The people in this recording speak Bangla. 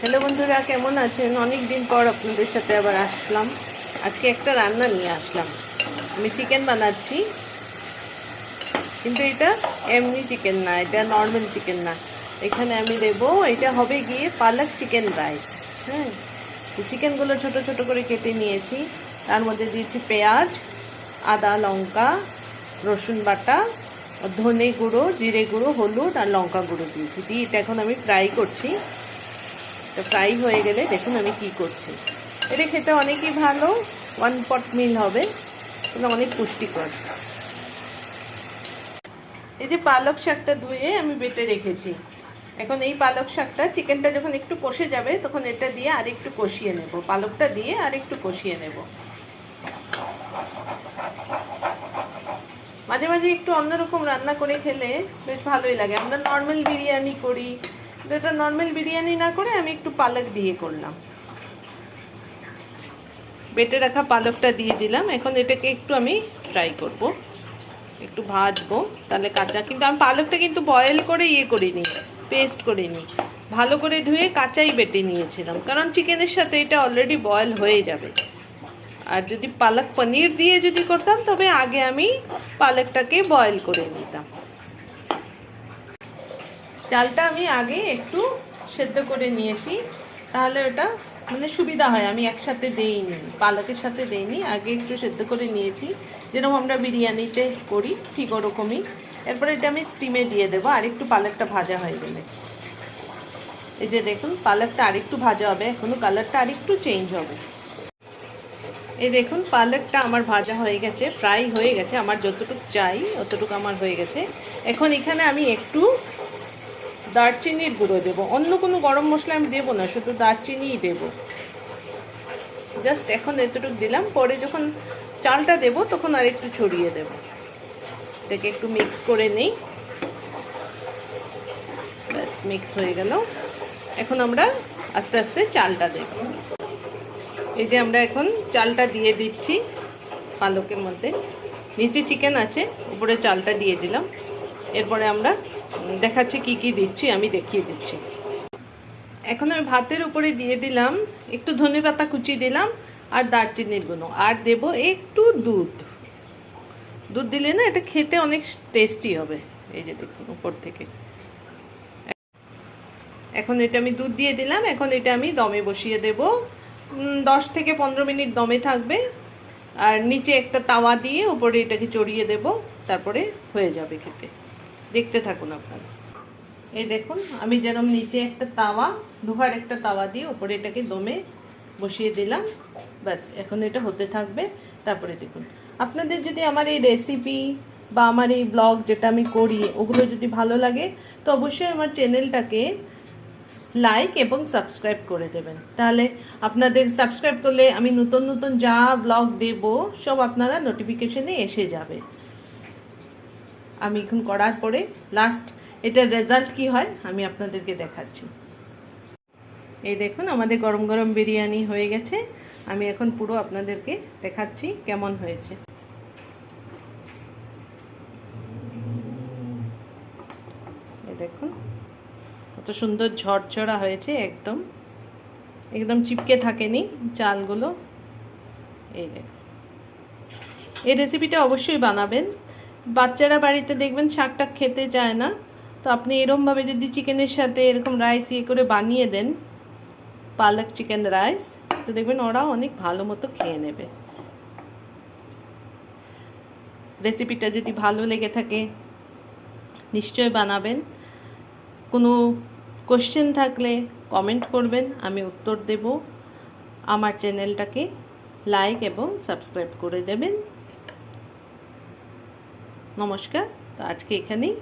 হ্যালো বন্ধুরা, কেমন আছেন? অনেক দিন পর আপনাদের সাথে আবার আসলাম। আজকে একটা রান্না নিয়ে আসলাম। আমি চিকেন বানাচ্ছি, কিন্তু এটা এমনি চিকেন না, এটা নর্মাল চিকেন না। এখানে আমি দেবো, এটা হবে গিয়ে পালক চিকেন রাইস। হ্যাঁ, চিকেনগুলো ছোট ছোট করে কেটে নিয়েছি। তার মধ্যে দিয়েছি পেঁয়াজ, আদা, লঙ্কা, রসুন বাটা, ধনে গুঁড়ো, জিরে গুঁড়ো, হলুদ আর লঙ্কা গুঁড়ো দিয়েছি। দিয়ে এটা এখন আমি ফ্রাই করছি। তো ফ্রাই হয়ে গেলে দেখুন আমি কি করছি। এটা খেতে অনেকই ভালো, ওয়ান পট মিল হবে, কিন্তু অনেক পুষ্টিকর। এই যে পালক শাকটা ধুয়ে আমি বেটে রেখেছি। এখন এই পালক শাকটা, চিকেনটা যখন একটু কষে যাবে তখন এটা দিয়ে আর একটু কষিয়ে নেব, পালকটা দিয়ে আর একটু কষিয়ে নেব। মাঝে মাঝে একটু অন্যরকম রান্না করে খেলে বেশ ভালোই লাগে। আমরা নর্মাল বিরিয়ানি করি, এটা নর্মাল বিরিয়ানি না করে আমি একটু পালক দিয়ে করলাম। বেটে রাখা পালকটা দিয়ে দিলাম। এখন এটাকে একটু আমি ফ্রাই করব, একটু ভাজবো, তাহলে কাঁচা। কিন্তু আমি পালকটা কিন্তু বয়েল করে করিনি, পেস্ট করিনি, ভালো করে ধুয়ে কাঁচাই বেটে নিয়েছিলাম, কারণ চিকেনের সাথে এটা অলরেডি বয়েল হয়ে যাবে। আর যদি পালক পনির দিয়ে যদি করতাম তবে আগে আমি পালকটাকে বয়েল করে নিতাম। চালটা আমি আগে একটু সেদ্ধ করে নিয়েছি, তাহলে ওটা মানে সুবিধা হয়। আমি একসাথে দেইনি, পালকের সাথে দেইনি, আগে একটু সেদ্ধ করে নিয়েছি, যেরকম আমরা বিরিয়ানিতে করি ঠিক ওরকমই। এরপরে এটা আমি স্টিমে দিয়ে দেবো আর একটু পালকটা ভাজা হয়ে গেলে। এই যে দেখুন, পালকটা আরেকটু ভাজা হবে, এখনো কালারটা আরেকটু চেঞ্জ হবে। এই দেখুন, পালকটা আমার ভাজা হয়ে গেছে, ফ্রাই হয়ে গেছে, আমার যতটুকু চাই অতটুকু আমার হয়ে গেছে। এখন এখানে আমি একটু দারচিনির গুঁড়ো দেবো, অন্য কোনো গরম মশলা আমি দেবো না, শুধু দারচিনিই দেবো। জাস্ট এখন এতটুকু দিলাম, পরে যখন চালটা দেবো তখন আর একটু ছড়িয়ে দেবো। এটাকে একটু মিক্স করে নিই, ব্যাস মিক্স হয়ে গেল। এখন আমরা আস্তে আস্তে চালটা দেব। এই যে আমরা এখন চালটা দিয়ে দিচ্ছি পালকের মধ্যে। নিচে চিকেন আছে, উপরে চালটা দিয়ে দিলাম। এরপরে আমরা দেখাচ্ছি কি কি দিচ্ছি, আমি দেখিয়ে দিচ্ছি। এখন আমি ভাতের উপরে দিয়ে দিলাম একটু ধনেপাতা কুচি দিলাম আর দারচিনির গুঁড়ো, আর দেব একটু দুধ। দুধ দিলে না এটা খেতে অনেক টেস্টি হবে। এই যে দেখুন উপর থেকে। এখন এটা আমি দুধ দিয়ে দিলাম। এখন এটা আমি দমে বসিয়ে দেব, 10 থেকে 15 মিনিট দমে থাকবে। আর নিচে একটা তাওয়া দিয়ে উপরে এটাকে চড়িয়ে দেব, তারপরে হয়ে যাবে খেতে। দেখতে থাকুন আপনারা। এই দেখুন, আমি যেরকম নিচে একটা তাওয়া, লোহার একটা তাওয়া দিয়ে উপরে এটাকে দমে বসিয়ে দিলাম। ব্যাস এখন এটা হতে থাকবে। তারপরে দেখুন, আপনাদের যদি আমার এই রেসিপি বা আমার এই ব্লগ যেটা আমি করি ওগুলো যদি ভালো লাগে, তো অবশ্যই আমার চ্যানেলটাকে লাইক এবং সাবস্ক্রাইব করে দেবেন। তাহলে আপনাদের সাবস্ক্রাইব করলে আমি নতুন নতুন যা ব্লগ দেব সব আপনারা নোটিফিকেশনে এসে যাবে। আমি এখন করার পরে লাস্ট এটার রেজাল্ট কি হয় আমি আপনাদেরকে দেখাচ্ছি। এই দেখুন, আমাদের গরম গরম বিরিয়ানি হয়ে গেছে। আমি এখন পুরো আপনাদেরকে দেখাচ্ছি কেমন হয়েছে। এই দেখুন কত সুন্দর ঝরঝরা হয়েছে, একদম একদম চিপকে থাকেনি চালগুলো। এই দেখুন, এই রেসিপিটা অবশ্যই বানাবেন। বাচ্চারা বাড়িতে দেখবেন শাকটা খেতে চায় না, তো আপনি এরকমভাবে যদি চিকেনের সাথে এরকম রাইস করে বানিয়ে দেন, পালক চিকেন রাইস, তো দেখবেন ওরাও অনেক ভালো মতো খেয়ে নেবে। রেসিপিটা যদি ভালো লেগে থাকে নিশ্চয় বানাবেন। কোনো কোশ্চেন থাকলে কমেন্ট করবেন, আমি উত্তর দেব। আমার চ্যানেলটাকে লাইক এবং সাবস্ক্রাইব করে দেবেন। নমস্কার, তো আজকে এখানেই